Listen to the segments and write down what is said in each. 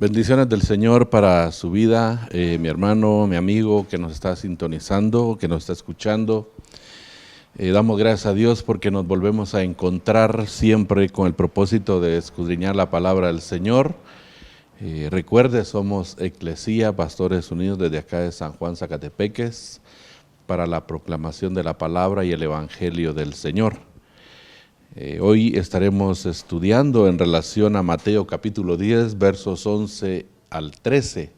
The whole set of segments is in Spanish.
Bendiciones del Señor para su vida, mi hermano, mi amigo que nos está sintonizando, que nos está escuchando. Damos gracias a Dios porque nos volvemos a encontrar siempre con el propósito de escudriñar la palabra del Señor. Recuerde, somos Eclesía, Pastores Unidos desde acá de San Juan, Zacatepeques, para la proclamación de la palabra y el Evangelio del Señor. Hoy estaremos estudiando en relación a Mateo capítulo 10, versos 11 al 13,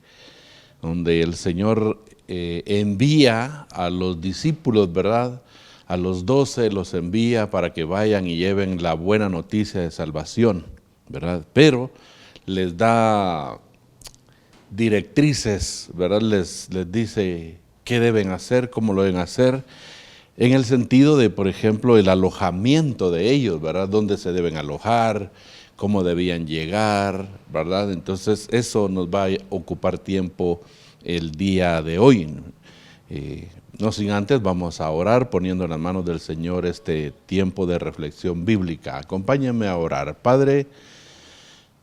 donde el Señor envía a los discípulos, ¿verdad? A los 12 los envía para que vayan y lleven la buena noticia de salvación, ¿verdad? Pero les da directrices, ¿verdad? Les dice qué deben hacer, cómo lo deben hacer, en el sentido de, por ejemplo, el alojamiento de ellos, ¿verdad? Dónde se deben alojar, cómo debían llegar, ¿verdad? Entonces, eso nos va a ocupar tiempo el día de hoy. No sin antes, vamos a orar poniendo en las manos del Señor este tiempo de reflexión bíblica. Acompáñame a orar. Padre,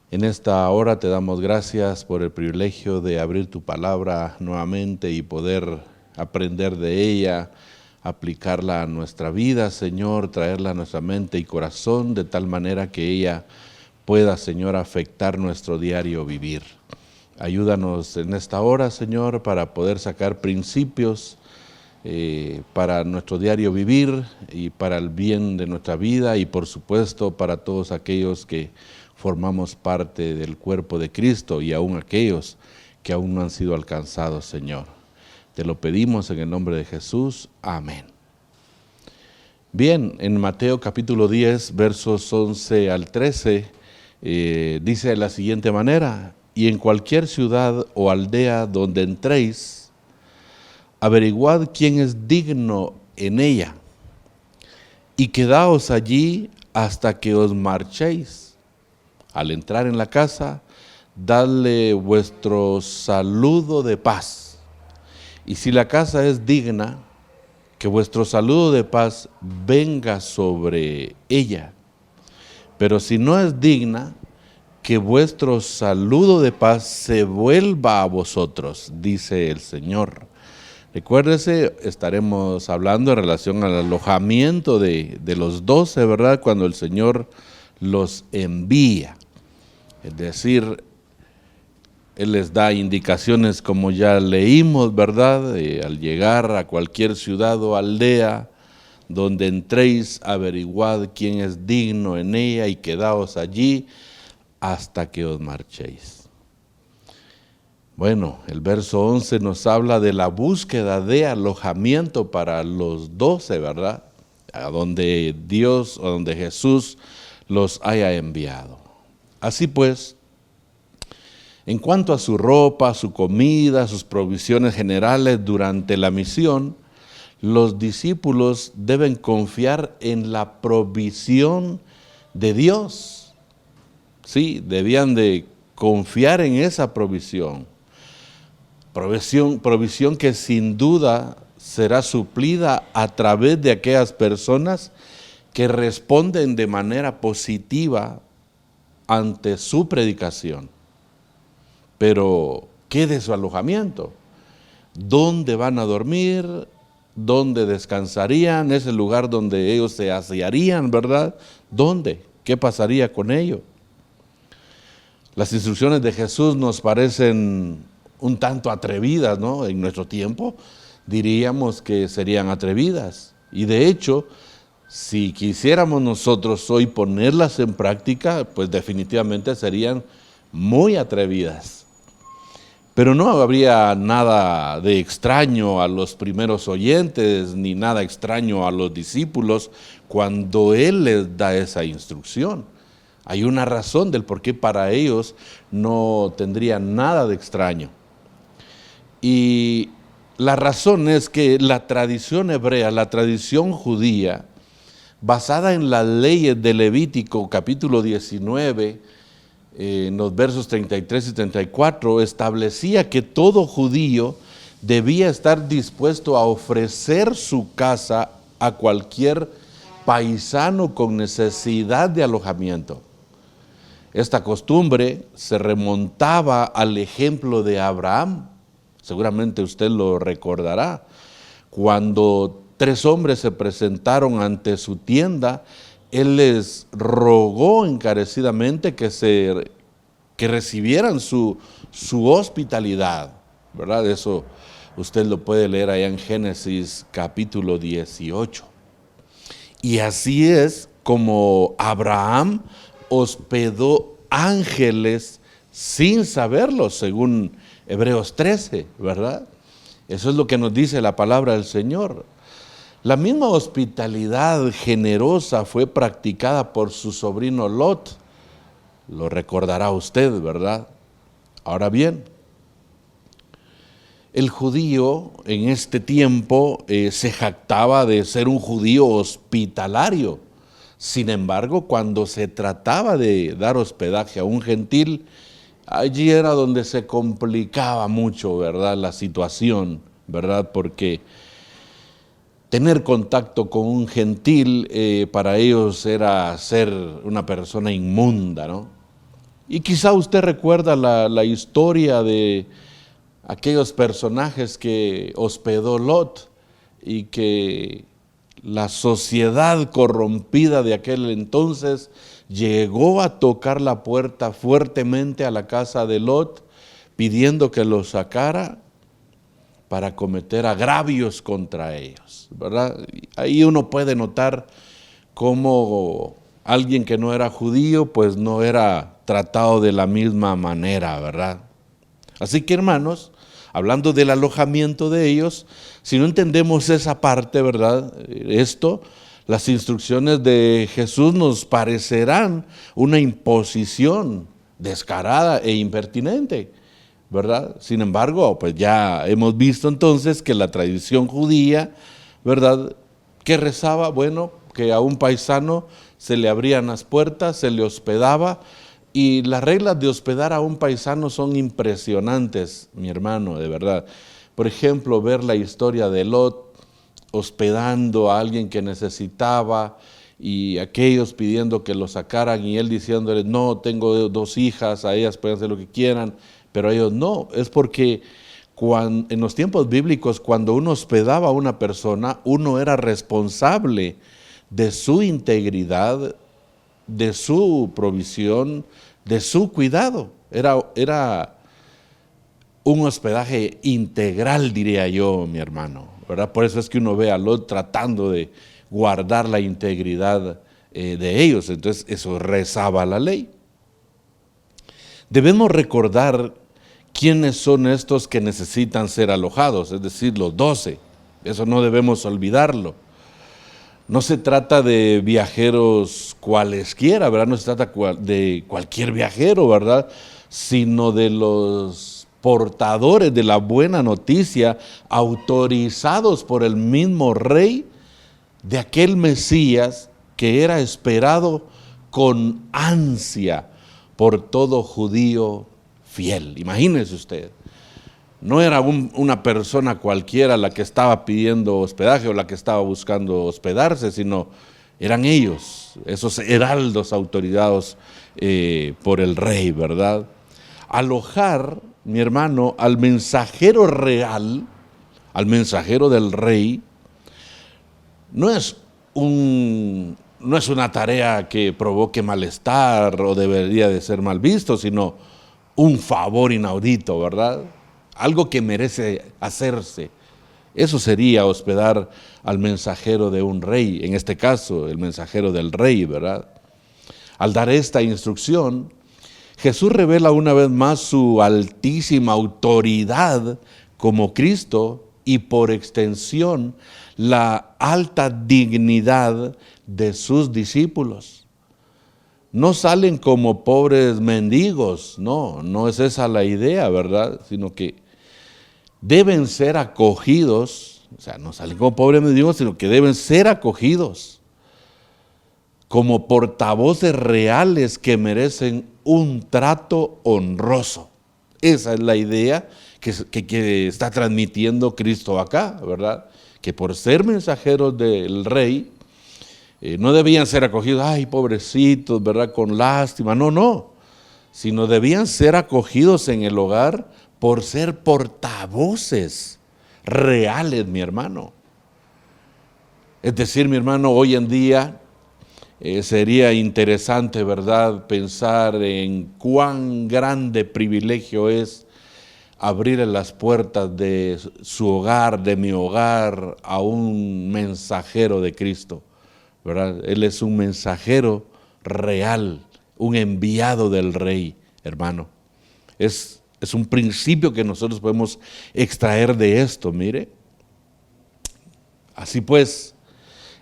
en esta hora te damos gracias por el privilegio de abrir tu palabra nuevamente y poder aprender de ella, aplicarla a nuestra vida, Señor, traerla a nuestra mente y corazón de tal manera que ella pueda, Señor, afectar nuestro diario vivir. Ayúdanos en esta hora, Señor, para poder sacar principios para nuestro diario vivir y para el bien de nuestra vida y, por supuesto, para todos aquellos que formamos parte del cuerpo de Cristo y aún aquellos que aún no han sido alcanzados, Señor. Te lo pedimos en el nombre de Jesús. Amén. Bien, en Mateo capítulo 10, versos 11 al 13, dice de la siguiente manera: y en cualquier ciudad o aldea donde entréis, averiguad quién es digno en ella, y quedaos allí hasta que os marchéis. Al entrar en la casa, dadle vuestro saludo de paz. Y si la casa es digna, que vuestro saludo de paz venga sobre ella. Pero si no es digna, que vuestro saludo de paz se vuelva a vosotros, dice el Señor. Recuérdese, estaremos hablando en relación al alojamiento de los 12, ¿verdad? Cuando el Señor los envía. Es decir, Él les da indicaciones como ya leímos, ¿verdad? Al llegar a cualquier ciudad o aldea donde entréis, averiguad quién es digno en ella y quedaos allí hasta que os marchéis. Bueno, el verso 11 nos habla de la búsqueda de alojamiento para los 12, ¿verdad? A donde Dios o donde Jesús los haya enviado. Así pues, en cuanto a su ropa, su comida, sus provisiones generales durante la misión, los discípulos deben confiar en la provisión de Dios. Sí, debían de confiar en esa provisión. Provisión que sin duda será suplida a través de aquellas personas que responden de manera positiva ante su predicación. Pero, ¿qué de su alojamiento? ¿Dónde van a dormir? ¿Dónde descansarían? ¿Es el lugar donde ellos se asearían, verdad? ¿Dónde? ¿Qué pasaría con ellos? Las instrucciones de Jesús nos parecen un tanto atrevidas, ¿no? En nuestro tiempo diríamos que serían atrevidas. Y de hecho, si quisiéramos nosotros hoy ponerlas en práctica, pues definitivamente serían muy atrevidas. Pero no habría nada de extraño a los primeros oyentes, ni nada extraño a los discípulos cuando Él les da esa instrucción. Hay una razón del por qué para ellos no tendría nada de extraño. Y la razón es que la tradición hebrea, la tradición judía, basada en las leyes de Levítico capítulo 19, en los versos 33 y 34, establecía que todo judío debía estar dispuesto a ofrecer su casa a cualquier paisano con necesidad de alojamiento. Esta costumbre se remontaba al ejemplo de Abraham. Seguramente usted lo recordará. Cuando 3 hombres se presentaron ante su tienda, él les rogó encarecidamente que recibieran su hospitalidad, ¿verdad? Eso usted lo puede leer allá en Génesis capítulo 18. Y así es como Abraham hospedó ángeles sin saberlo, según Hebreos 13, ¿verdad? Eso es lo que nos dice la palabra del Señor. La misma hospitalidad generosa fue practicada por su sobrino Lot. Lo recordará usted, ¿verdad? Ahora bien, el judío en este tiempo se jactaba de ser un judío hospitalario. Sin embargo, cuando se trataba de dar hospedaje a un gentil, allí era donde se complicaba mucho, ¿verdad?, la situación, ¿verdad? Porque tener contacto con un gentil para ellos era ser una persona inmunda, ¿no? Y quizá usted recuerda la historia de aquellos personajes que hospedó Lot y que la sociedad corrompida de aquel entonces llegó a tocar la puerta fuertemente a la casa de Lot, pidiendo que lo sacara para cometer agravios contra ellos, ¿verdad? Ahí uno puede notar cómo alguien que no era judío, pues no era tratado de la misma manera, ¿verdad? Así que, hermanos, hablando del alojamiento de ellos, si no entendemos esa parte, ¿verdad?, las instrucciones de Jesús nos parecerán una imposición descarada e impertinente, ¿verdad? Sin embargo, pues ya hemos visto entonces que la tradición judía, ¿verdad?, que rezaba, bueno, que a un paisano se le abrían las puertas, se le hospedaba, y las reglas de hospedar a un paisano son impresionantes, mi hermano, de verdad. Por ejemplo, ver la historia de Lot hospedando a alguien que necesitaba y aquellos pidiendo que lo sacaran y él diciéndole, no, tengo 2 hijas, a ellas pueden hacer lo que quieran, pero a ellos no. Es porque en los tiempos bíblicos, cuando uno hospedaba a una persona, uno era responsable de su integridad, de su provisión, de su cuidado. Era un hospedaje integral, diría yo, mi hermano, ¿verdad? Por eso es que uno ve a Lot tratando de guardar la integridad de ellos. Entonces eso rezaba la ley. Debemos recordar quiénes son estos que necesitan ser alojados, es decir, los 12. Eso no debemos olvidarlo. No se trata de viajeros cualesquiera, ¿verdad? No se trata de cualquier viajero, ¿verdad? Sino de los portadores de la buena noticia, autorizados por el mismo rey, de aquel Mesías que era esperado con ansia por todo judío fiel. Imagínese usted. No era una persona cualquiera la que estaba pidiendo hospedaje o la que estaba buscando hospedarse, sino eran ellos, esos heraldos autorizados por el rey, ¿verdad? Alojar, mi hermano, al mensajero real, al mensajero del rey, no es una tarea que provoque malestar o debería de ser mal visto, sino un favor inaudito, ¿verdad? Algo que merece hacerse. Eso sería hospedar al mensajero de un rey, en este caso el mensajero del rey, ¿verdad? Al dar esta instrucción, Jesús revela una vez más su altísima autoridad como Cristo y por extensión la alta dignidad de sus discípulos. No salen como pobres mendigos, no es esa la idea, ¿verdad? Sino que deben ser acogidos, o sea, no salen como pobres mendigos, sino que deben ser acogidos como portavoces reales que merecen un trato honroso. Esa es la idea que está transmitiendo Cristo acá, ¿verdad? Que por ser mensajeros del rey, no debían ser acogidos, ay, pobrecitos, ¿verdad?, con lástima. No. sino debían ser acogidos en el hogar por ser portavoces reales, mi hermano. Es decir, mi hermano, hoy en día sería interesante, ¿verdad?, pensar en cuán grande privilegio es abrirle las puertas de su hogar, de mi hogar, a un mensajero de Cristo, ¿verdad? Él es un mensajero real, un enviado del Rey, hermano. Es un principio que nosotros podemos extraer de esto, mire. Así pues,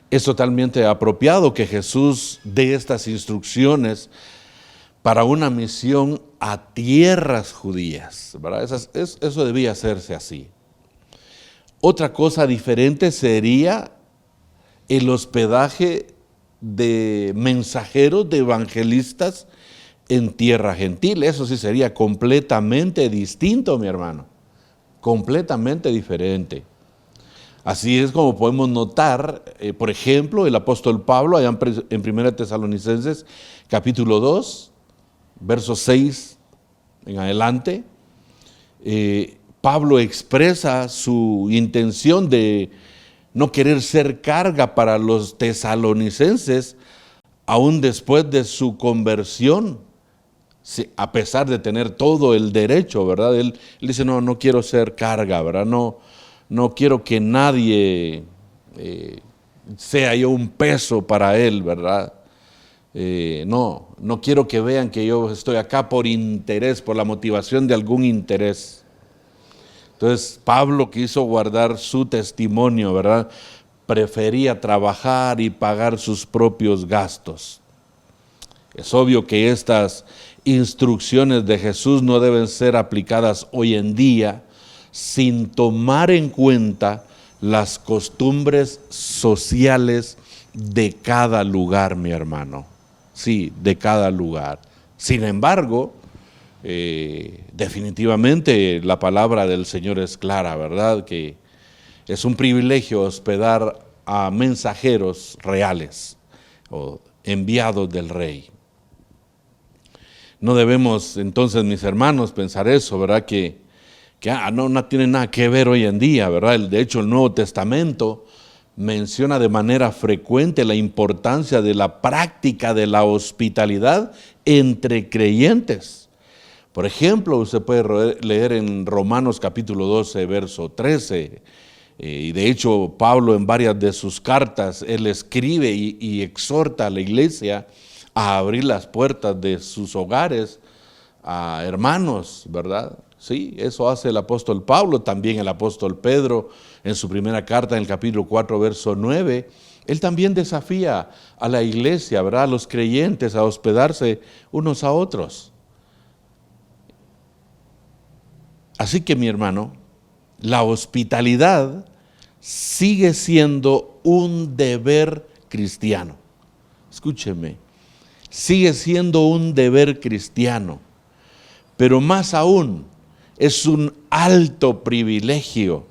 es totalmente apropiado que Jesús dé estas instrucciones para una misión a tierras judías, ¿verdad? Eso debía hacerse así. Otra cosa diferente sería el hospedaje de mensajeros, de evangelistas en tierra gentil. Eso sí sería completamente distinto, mi hermano, completamente diferente. Así es como podemos notar, por ejemplo, el apóstol Pablo, allá en 1 Tesalonicenses, capítulo 2, versos 6 en adelante, Pablo expresa su intención de no querer ser carga para los tesalonicenses, aún después de su conversión, a pesar de tener todo el derecho, ¿verdad? Él dice, no quiero ser carga, ¿verdad? No quiero que nadie sea yo un peso para él, ¿verdad? No quiero que vean que yo estoy acá por interés, por la motivación de algún interés. Entonces Pablo quiso guardar su testimonio, ¿verdad? Prefería trabajar y pagar sus propios gastos. Es obvio que estas instrucciones de Jesús no deben ser aplicadas hoy en día sin tomar en cuenta las costumbres sociales de cada lugar, mi hermano. Sí, de cada lugar. Sin embargo, definitivamente la palabra del Señor es clara, ¿verdad? Que es un privilegio hospedar a mensajeros reales o enviados del Rey. No debemos entonces, mis hermanos, pensar eso, ¿verdad? Que no tiene nada que ver hoy en día, ¿verdad? De hecho, el Nuevo Testamento menciona de manera frecuente la importancia de la práctica de la hospitalidad entre creyentes. Por ejemplo, usted puede leer en Romanos capítulo 12, verso 13, y de hecho Pablo en varias de sus cartas, él escribe y exhorta a la iglesia a abrir las puertas de sus hogares a hermanos, ¿verdad? Sí, eso hace el apóstol Pablo, también el apóstol Pedro en su primera carta en el capítulo 4, verso 9, él también desafía a la iglesia, ¿verdad?, a los creyentes a hospedarse unos a otros. Así que, mi hermano, la hospitalidad sigue siendo un deber cristiano. Escúcheme, sigue siendo un deber cristiano, pero más aún es un alto privilegio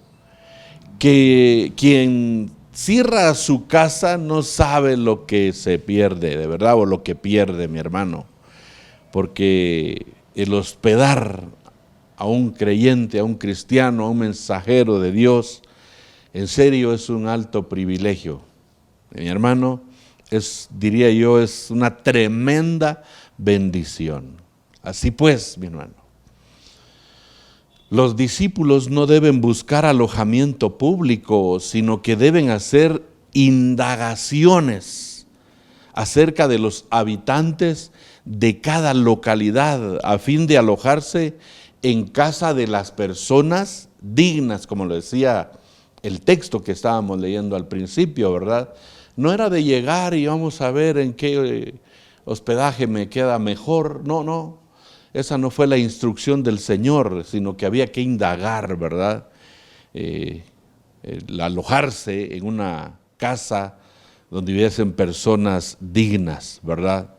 que quien cierra su casa no sabe lo que se pierde, de verdad, o lo que pierde, mi hermano, porque el hospedar a un creyente, a un cristiano, a un mensajero de Dios, en serio es un alto privilegio. Mi hermano, diría yo, es una tremenda bendición. Así pues, mi hermano, los discípulos no deben buscar alojamiento público, sino que deben hacer indagaciones acerca de los habitantes de cada localidad a fin de alojarse en casa de las personas dignas, como lo decía el texto que estábamos leyendo al principio, ¿verdad? No era de llegar y vamos a ver en qué hospedaje me queda mejor, no. Esa no fue la instrucción del Señor, sino que había que indagar, ¿verdad? El alojarse en una casa donde viviesen personas dignas, ¿verdad?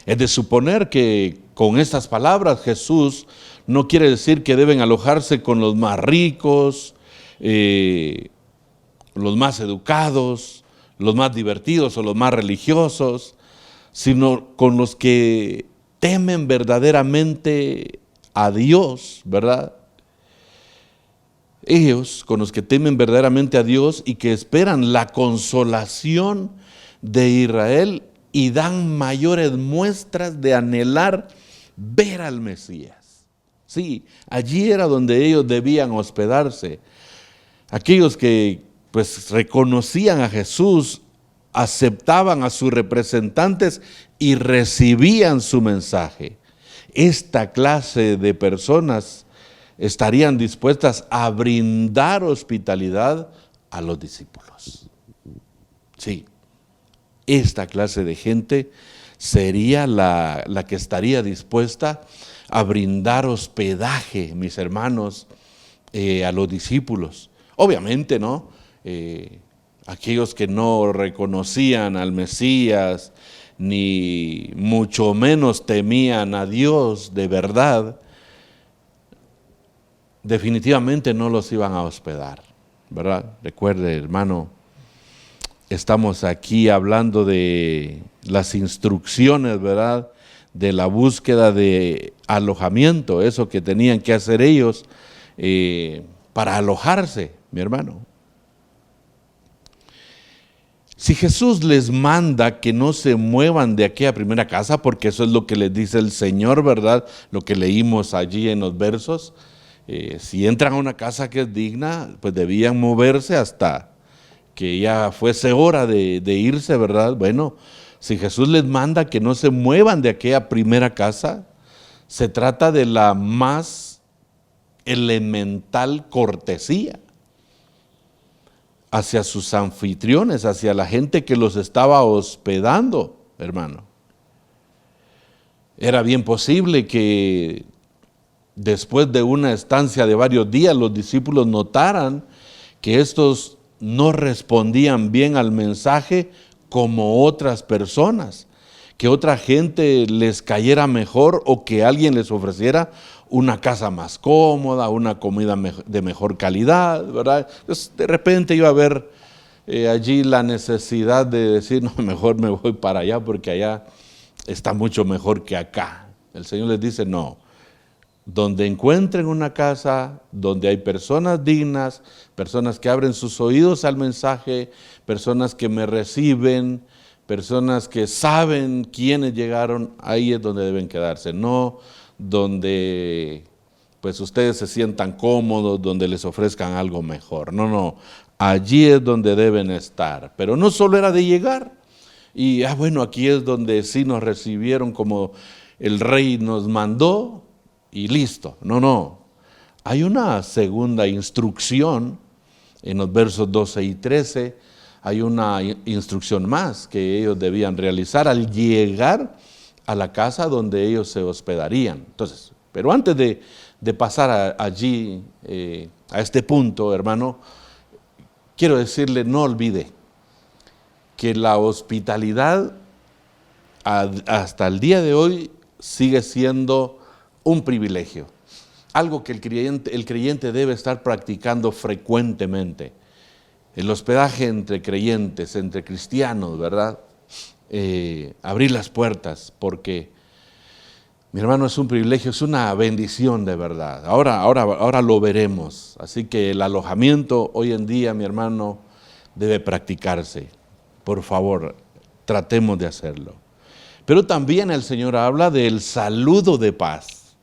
Es de suponer que con estas palabras Jesús no quiere decir que deben alojarse con los más ricos, los más educados, los más divertidos o los más religiosos, sino con los que temen verdaderamente a Dios, ¿verdad? Ellos, con los que temen verdaderamente a Dios y que esperan la consolación de Israel y dan mayores muestras de anhelar ver al Mesías. Sí, allí era donde ellos debían hospedarse. Aquellos que pues reconocían a Jesús, aceptaban a sus representantes y recibían su mensaje. Esta clase de personas estarían dispuestas a brindar hospitalidad a los discípulos. Sí, esta clase de gente sería la que estaría dispuesta a brindar hospedaje, mis hermanos, a los discípulos. Obviamente, ¿no? Aquellos que no reconocían al Mesías, ni mucho menos temían a Dios de verdad, definitivamente no los iban a hospedar, ¿verdad? Recuerde, hermano, estamos aquí hablando de las instrucciones, ¿verdad?, de la búsqueda de alojamiento, eso que tenían que hacer ellos para alojarse, mi hermano. Si Jesús les manda que no se muevan de aquella primera casa, porque eso es lo que les dice el Señor, ¿verdad?, lo que leímos allí en los versos, si entran a una casa que es digna, pues debían moverse hasta que ya fuese hora de irse, ¿verdad? Bueno, si Jesús les manda que no se muevan de aquella primera casa, se trata de la más elemental cortesía hacia sus anfitriones, hacia la gente que los estaba hospedando, hermano. Era bien posible que después de una estancia de varios días, los discípulos notaran que estos no respondían bien al mensaje como otras personas, que otra gente les cayera mejor o que alguien les ofreciera una casa más cómoda, una comida de mejor calidad, ¿verdad? Entonces, de repente iba a haber allí la necesidad de decir, no, mejor me voy para allá porque allá está mucho mejor que acá. El Señor les dice, no. Donde encuentren una casa, donde hay personas dignas, personas que abren sus oídos al mensaje, personas que me reciben, personas que saben quiénes llegaron, ahí es donde deben quedarse, no donde pues ustedes se sientan cómodos, donde les ofrezcan algo mejor, no, allí es donde deben estar, pero no solo era de llegar, y bueno, aquí es donde sí nos recibieron como el rey nos mandó, y listo. No. Hay una segunda instrucción en los versos 12 y 13. Hay una instrucción más que ellos debían realizar al llegar a la casa donde ellos se hospedarían. Entonces, pero antes de pasar allí, a este punto, hermano, quiero decirle, no olvide que la hospitalidad hasta el día de hoy sigue siendo un privilegio, algo que el creyente debe estar practicando frecuentemente. El hospedaje entre creyentes, entre cristianos, ¿verdad? Abrir las puertas, porque, mi hermano, es un privilegio, es una bendición de verdad. Ahora lo veremos. Así que el alojamiento hoy en día, mi hermano, debe practicarse. Por favor, tratemos de hacerlo. Pero también el Señor habla del saludo de paz,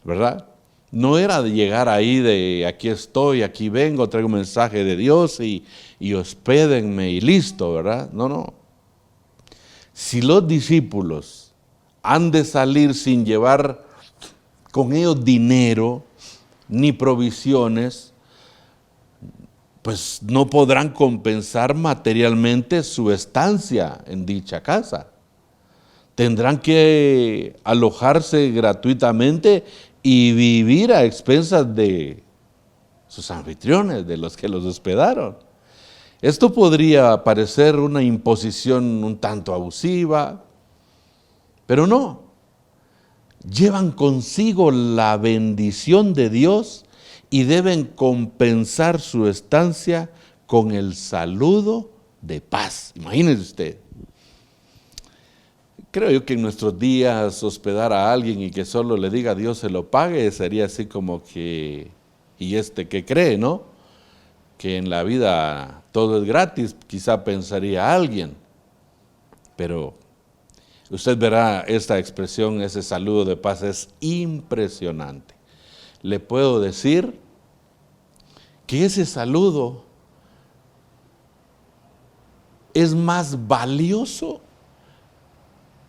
¿verdad? No era de llegar ahí de aquí estoy, aquí vengo, traigo un mensaje de Dios y hospédenme y listo, ¿verdad? No. Si los discípulos han de salir sin llevar con ellos dinero ni provisiones, pues no podrán compensar materialmente su estancia en dicha casa. Tendrán que alojarse gratuitamente y vivir a expensas de sus anfitriones, de los que los hospedaron. Esto podría parecer una imposición un tanto abusiva, pero no. Llevan consigo la bendición de Dios y deben compensar su estancia con el saludo de paz. Imagínese usted. Creo yo que en nuestros días hospedar a alguien y que solo le diga Dios se lo pague sería así como que, ¿y este qué cree, no? Que en la vida todo es gratis, quizá pensaría alguien. Pero usted verá esta expresión, ese saludo de paz es impresionante. Le puedo decir que ese saludo es más valioso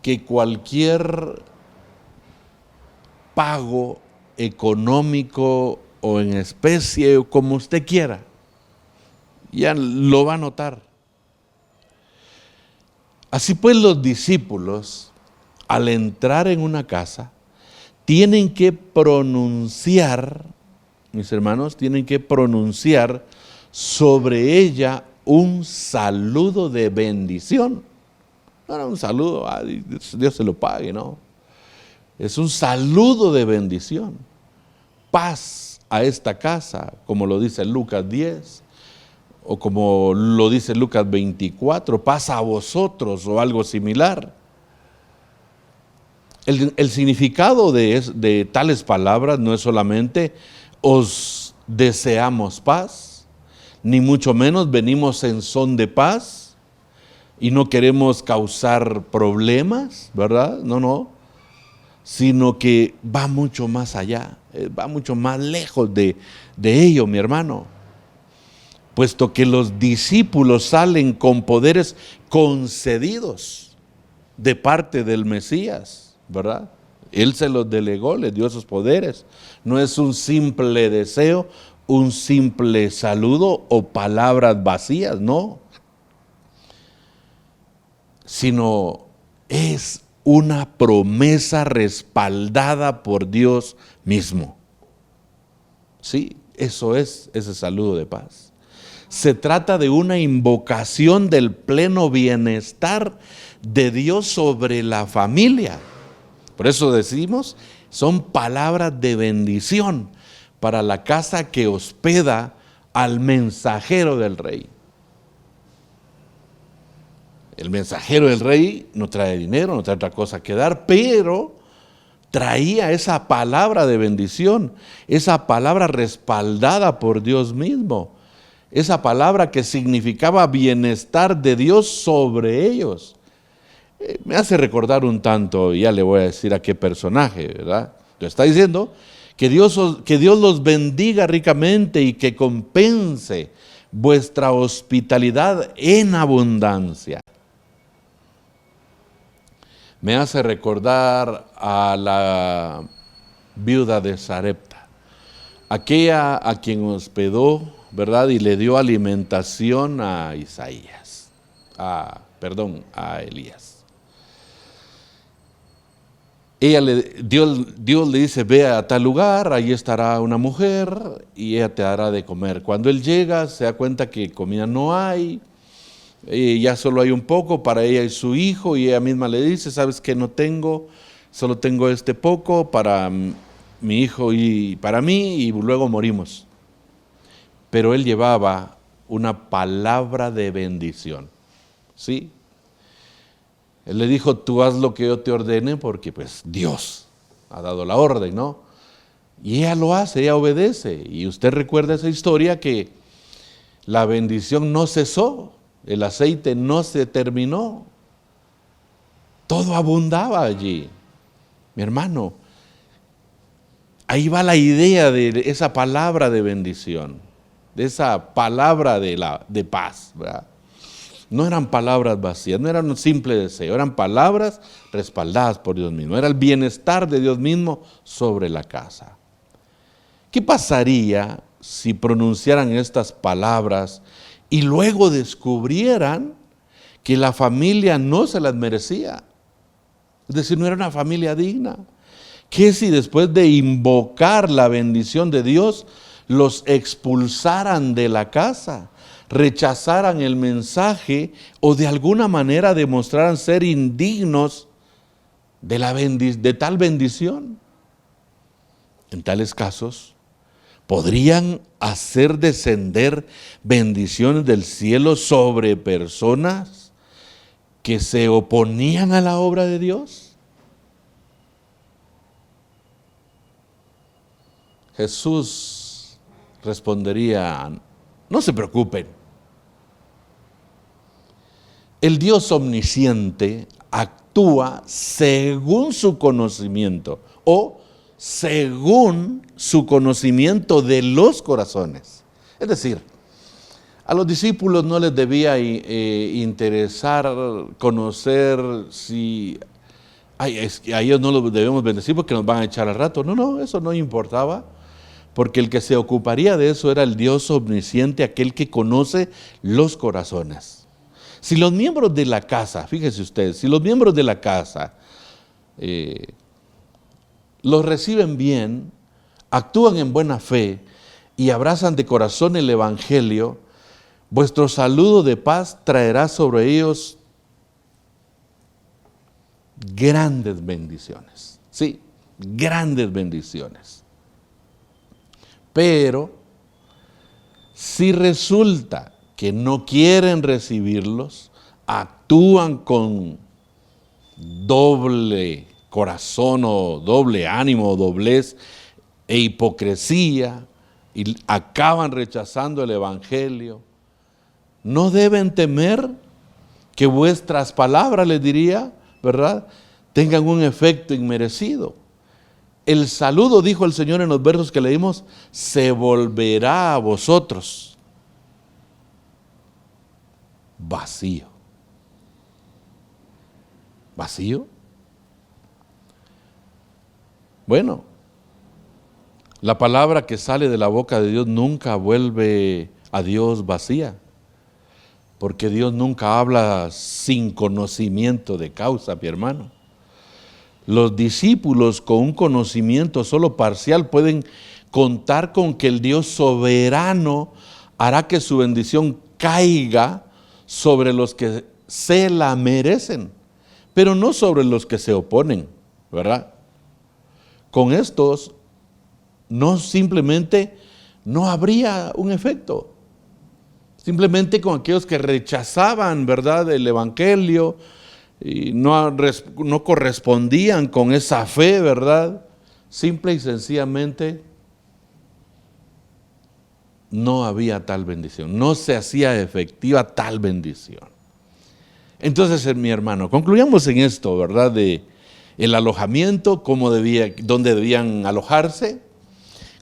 que cualquier pago económico o en especie, o como usted quiera. Ya lo va a notar. Así pues, los discípulos, al entrar en una casa, tienen que pronunciar, mis hermanos, tienen que pronunciar sobre ella un saludo de bendición. No era un saludo, Dios se lo pague, no. Es un saludo de bendición. Paz a esta casa, como lo dice Lucas 10, o como lo dice Lucas 24, paz a vosotros, o algo similar. El significado de tales palabras no es solamente os deseamos paz, ni mucho menos venimos en son de paz y no queremos causar problemas, ¿verdad? No, sino que va mucho más allá, va mucho más lejos de ello, mi hermano. Puesto que los discípulos salen con poderes concedidos de parte del Mesías, ¿verdad? Él se los delegó, les dio esos poderes. No es un simple deseo, un simple saludo o palabras vacías, no. Sino es una promesa respaldada por Dios mismo. Sí, eso es ese saludo de paz. Se trata de una invocación del pleno bienestar de Dios sobre la familia. Por eso decimos, son palabras de bendición para la casa que hospeda al mensajero del rey. El mensajero del rey no trae dinero, no trae otra cosa que dar, pero traía esa palabra de bendición, esa palabra respaldada por Dios mismo, esa palabra que significaba bienestar de Dios sobre ellos. Me hace recordar un tanto, ya le voy a decir a qué personaje, ¿verdad? Lo está diciendo que Dios los bendiga ricamente y que compense vuestra hospitalidad en abundancia. Me hace recordar a la viuda de Sarepta, aquella a quien hospedó, ¿verdad? Y le dio alimentación a Elías. Dios le dice, ve a tal lugar, ahí estará una mujer y ella te dará de comer. Cuando él llega, se da cuenta que comida no hay, ya solo hay un poco para ella y su hijo, y ella misma le dice, sabes que no tengo, solo tengo este poco para mi hijo y para mí, y luego morimos. Pero él llevaba una palabra de bendición, ¿sí? Él le dijo, tú haz lo que yo te ordene, porque pues Dios ha dado la orden, ¿no? Y ella lo hace, ella obedece. Y usted recuerda esa historia que la bendición no cesó, el aceite no se terminó. Todo abundaba allí. Mi hermano, ahí va la idea de esa palabra de bendición, de esa palabra de paz, ¿verdad? No eran palabras vacías, no eran un simple deseo, eran palabras respaldadas por Dios mismo. Era el bienestar de Dios mismo sobre la casa. ¿Qué pasaría si pronunciaran estas palabras y luego descubrieran que la familia no se las merecía? Es decir, no era una familia digna. ¿Qué si después de invocar la bendición de Dios los expulsaran de la casa, rechazaran el mensaje o de alguna manera demostraran ser indignos de tal bendición? En tales casos, podrían hacer descender bendiciones del cielo sobre personas que se oponían a la obra de Dios? Jesús respondería: no se preocupen. El Dios omnisciente actúa según su conocimiento o según su conocimiento de los corazones. Es decir, a los discípulos no les debía interesar conocer si a ellos no los debemos bendecir porque nos van a echar al rato. No, eso no importaba, porque el que se ocuparía de eso era el Dios omnisciente, aquel que conoce los corazones. Si los miembros de la casa, fíjese usted, si los miembros de la casa los reciben bien, actúan en buena fe y abrazan de corazón el Evangelio, vuestro saludo de paz traerá sobre ellos grandes bendiciones. Sí, grandes bendiciones. Pero si resulta que no quieren recibirlos, actúan con doble corazón o doble ánimo o doblez e hipocresía y acaban rechazando el Evangelio, no deben temer que vuestras palabras, les diría, ¿verdad?, tengan un efecto inmerecido. El saludo, dijo el Señor en los versos que leímos, se volverá a vosotros vacío. ¿Vacío? Bueno, la palabra que sale de la boca de Dios nunca vuelve a Dios vacía, porque Dios nunca habla sin conocimiento de causa, mi hermano. Los discípulos con un conocimiento solo parcial pueden contar con que el Dios soberano hará que su bendición caiga sobre los que se la merecen, pero no sobre los que se oponen, ¿verdad? Con estos no habría un efecto. Simplemente con aquellos que rechazaban, ¿verdad?, el Evangelio y no correspondían con esa fe, ¿verdad? Simple y sencillamente no había tal bendición, no se hacía efectiva tal bendición. Entonces, mi hermano, concluyamos en esto, ¿verdad?, de el alojamiento, dónde debían alojarse,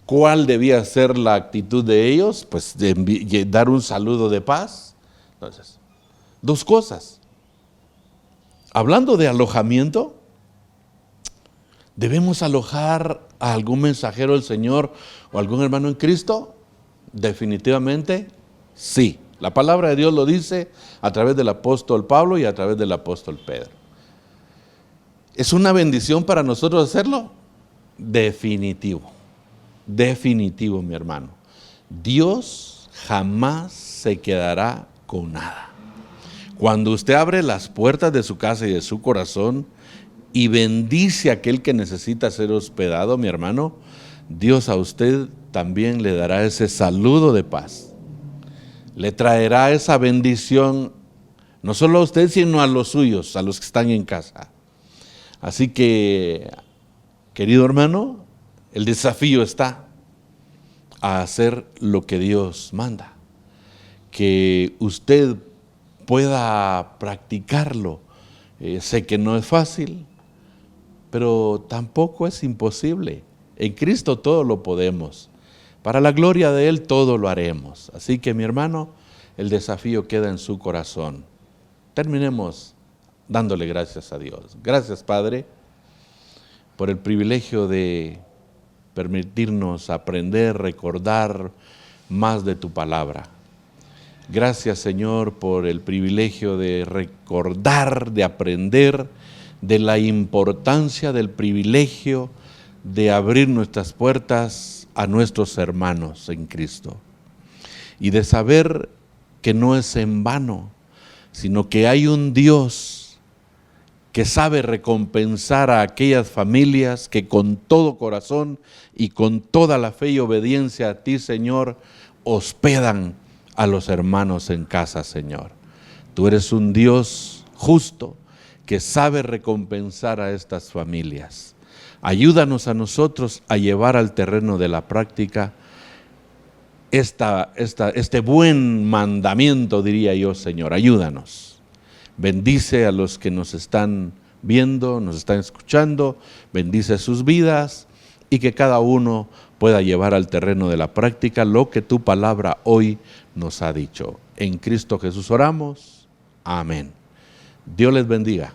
cuál debía ser la actitud de ellos, pues de dar un saludo de paz. Entonces, dos cosas. Hablando de alojamiento, ¿debemos alojar a algún mensajero del Señor o algún hermano en Cristo? Definitivamente sí. La palabra de Dios lo dice a través del apóstol Pablo y a través del apóstol Pedro. ¿Es una bendición para nosotros hacerlo? Definitivo, mi hermano. Dios jamás se quedará con nada. Cuando usted abre las puertas de su casa y de su corazón y bendice a aquel que necesita ser hospedado, mi hermano, Dios a usted también le dará ese saludo de paz. Le traerá esa bendición, no solo a usted, sino a los suyos, a los que están en casa. Así que, querido hermano, el desafío está a hacer lo que Dios manda. Que usted pueda practicarlo. Sé que no es fácil, pero tampoco es imposible. En Cristo todo lo podemos. Para la gloria de Él todo lo haremos. Así que, mi hermano, el desafío queda en su corazón. Terminemos dándole gracias a Dios. Gracias, Padre, por el privilegio de permitirnos aprender, recordar más de tu palabra. Gracias, Señor, por el privilegio de recordar, de aprender, de la importancia del privilegio de abrir nuestras puertas a nuestros hermanos en Cristo. Y de saber que no es en vano, sino que hay un Dios que sabe recompensar a aquellas familias que con todo corazón y con toda la fe y obediencia a ti, Señor, hospedan a los hermanos en casa, Señor. Tú eres un Dios justo, que sabe recompensar a estas familias. Ayúdanos a nosotros a llevar al terreno de la práctica este buen mandamiento, diría yo, Señor. Ayúdanos. Bendice a los que nos están viendo, nos están escuchando, bendice sus vidas y que cada uno pueda llevar al terreno de la práctica lo que tu palabra hoy nos ha dicho. En Cristo Jesús oramos. Amén. Dios les bendiga.